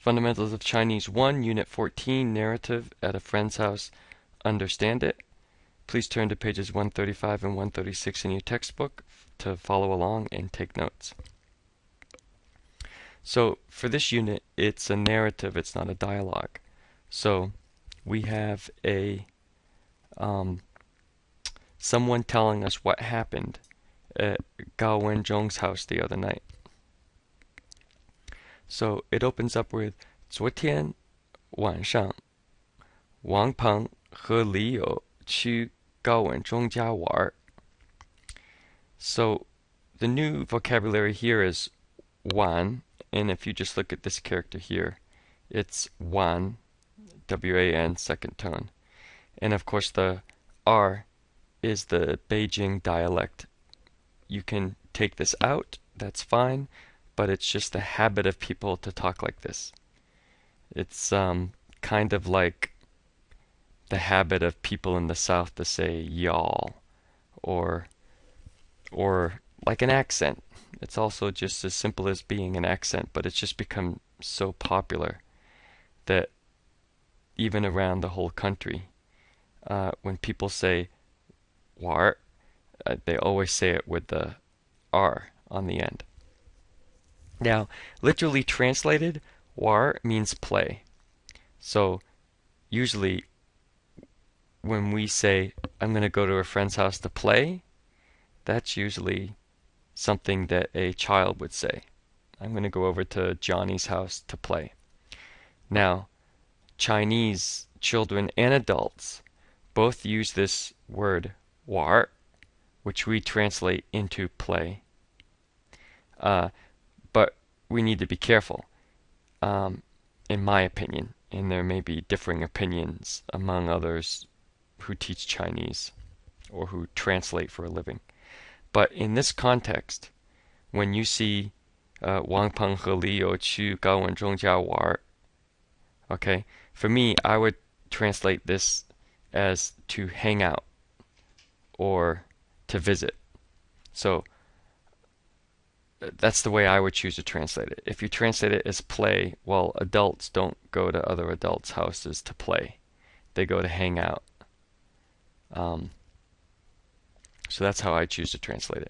Fundamentals of Chinese 1, Unit 14, Narrative at a Friend's House, Understand It. Please turn to pages 135 and 136 in your textbook to follow along and take notes. So for this unit, it's a narrative, it's not a dialogue. So we have someone telling us what happened at Gao Wenzhong's house the other night. So it opens up with 昨天晚上王鹏和李友去高文中家玩. So the new vocabulary here is wan, and if you just look at this character here, it's wan, W-A-N, second tone. And of course the R is the Beijing dialect. You can take this out, that's fine, but it's just a habit of people to talk like this. It's kind of like the habit of people in the South to say y'all, or like an accent. It's also just as simple as being an accent, but it's just become so popular that even around the whole country, when people say war, they always say it with the R on the end. Now, literally translated, war means play. So usually when we say, I'm going to go to a friend's house to play, that's usually something that a child would say. I'm going to go over to Johnny's house to play. Now, Chinese children and adults both use this word war, which we translate into play. But we need to be careful, in my opinion, and there may be differing opinions among others who teach Chinese or who translate for a living. But in this context, when you see Wang Peng he Li You qu Gao Wenzhong jia war, okay, for me, I would translate this as to hang out or to visit. So that's the way I would choose to translate it. If you translate it as play, well, adults don't go to other adults' houses to play. They go to hang out. So that's how I choose to translate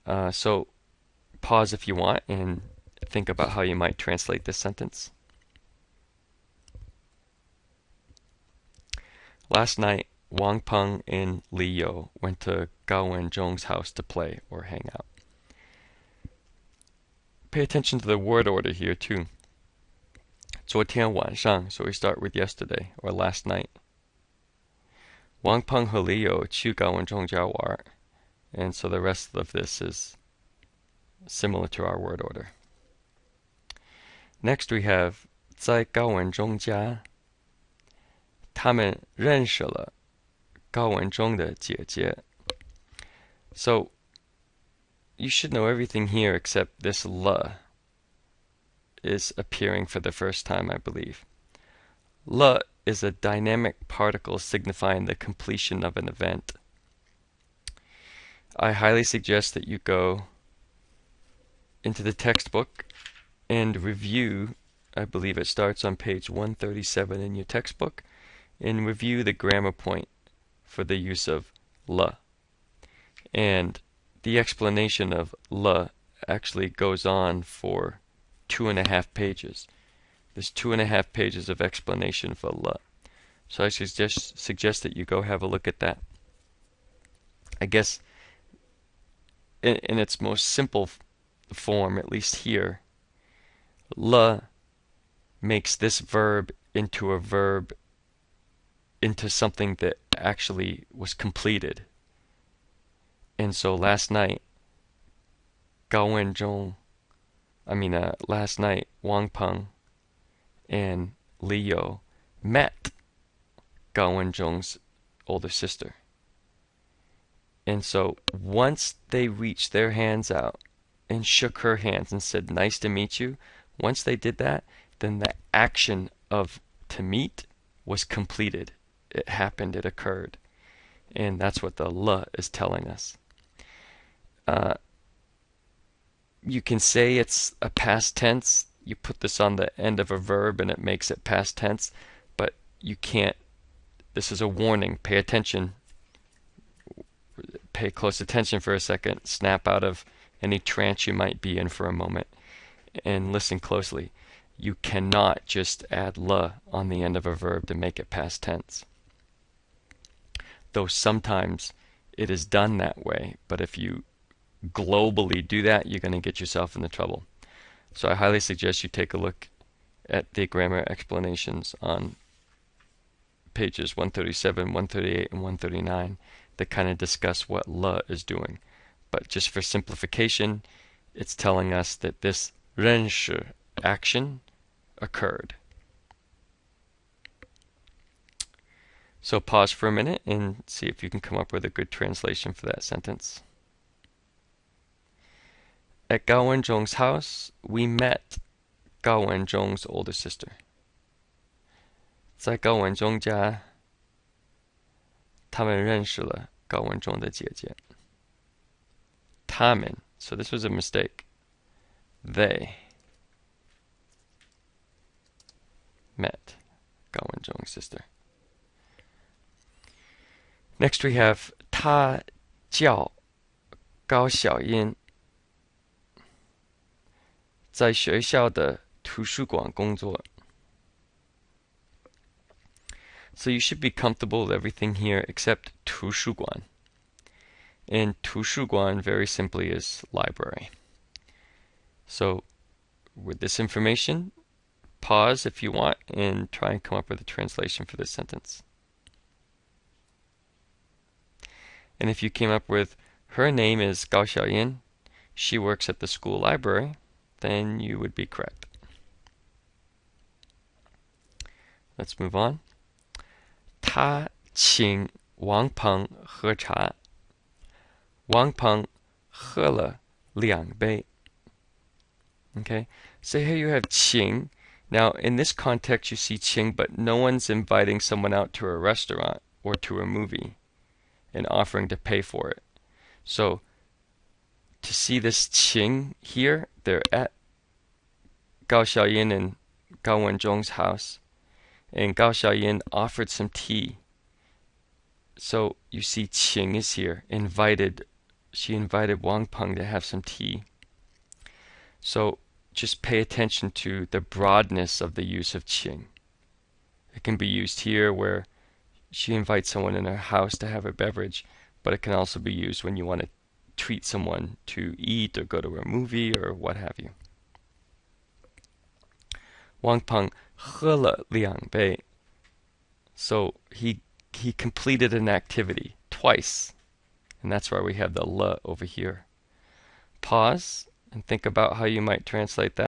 it. So pause if you want and think about how you might translate this sentence. Last night, Wang Peng and Li You went to Gao Wenzhong's house to play or hang out. Pay attention to the word order here too. 昨天晚上, so we start with yesterday or last night. Wang Peng和李友去高文中家玩, and so the rest of this is similar to our word order. Next we have 在高文中家他们认识了高文中的姐姐. So you should know everything here except this le is appearing for the first time, I believe. Le is a dynamic particle signifying the completion of an event. I highly suggest that you go into the textbook and review, I believe it starts on page 137 in your textbook, and review the grammar point for the use of le. And the explanation of le actually goes on for 2.5 pages. There's 2.5 pages of explanation for le. So I suggest that you go have a look at that. I guess in its most simple form, at least here, le makes this verb into something that actually was completed. And so last night, last night, Wang Peng and Li You met Gao Wenzhong's older sister. And so once they reached their hands out and shook her hands and said, nice to meet you, once they did that, then the action of to meet was completed. It happened, it occurred. And that's what the le is telling us. You can say it's a past tense. you put this on the end of a verb and it makes it past tense, but you can't. This is a warning. Pay attention. Pay close attention for a second. Snap out of any trance you might be in for a moment and listen closely. You cannot just add le on the end of a verb to make it past tense. Though sometimes it is done that way, but if you globally do that, you're going to get yourself into trouble. So I highly suggest you take a look at the grammar explanations on pages 137, 138, and 139 that kind of discuss what le is doing. But just for simplification, it's telling us that this 认识 action occurred. So pause for a minute and see if you can come up with a good translation for that sentence. At Gao Wenzhong's house, we met Gao Wenzhong's older sister. 在高文中家，他们认识了高文中的姐姐。他们, so this was a mistake. They met Gao Wenzhong's sister. Next we have 他叫高小英，在学校的图书馆工作。So you should be comfortable with everything here except 图书馆. And 图书馆very simply is library. So with this information, pause if you want and try and come up with a translation for this sentence. And if you came up with her name is Gao Xiaoyan, she works at the school library, then you would be correct. Let's move on. 他请王鹏喝茶，王鹏喝了2杯。Okay, so here you have 请. Now, in this context, you see 请, but no one's inviting someone out to a restaurant or to a movie and offering to pay for it. So, to see this 请 here, they're at Gao Xiaoyan and Gao Wenzhong's house. And Gao Xiaoyan offered some tea. So you see Qing is here, invited. She invited Wang Peng to have some tea. So just pay attention to the broadness of the use of Qing. It can be used here where she invites someone in her house to have a beverage, but it can also be used when you want to treat someone to eat or go to a movie or what have you. Wang Peng 喝了2杯. So he completed an activity twice. And that's why we have the le over here. Pause and think about how you might translate that.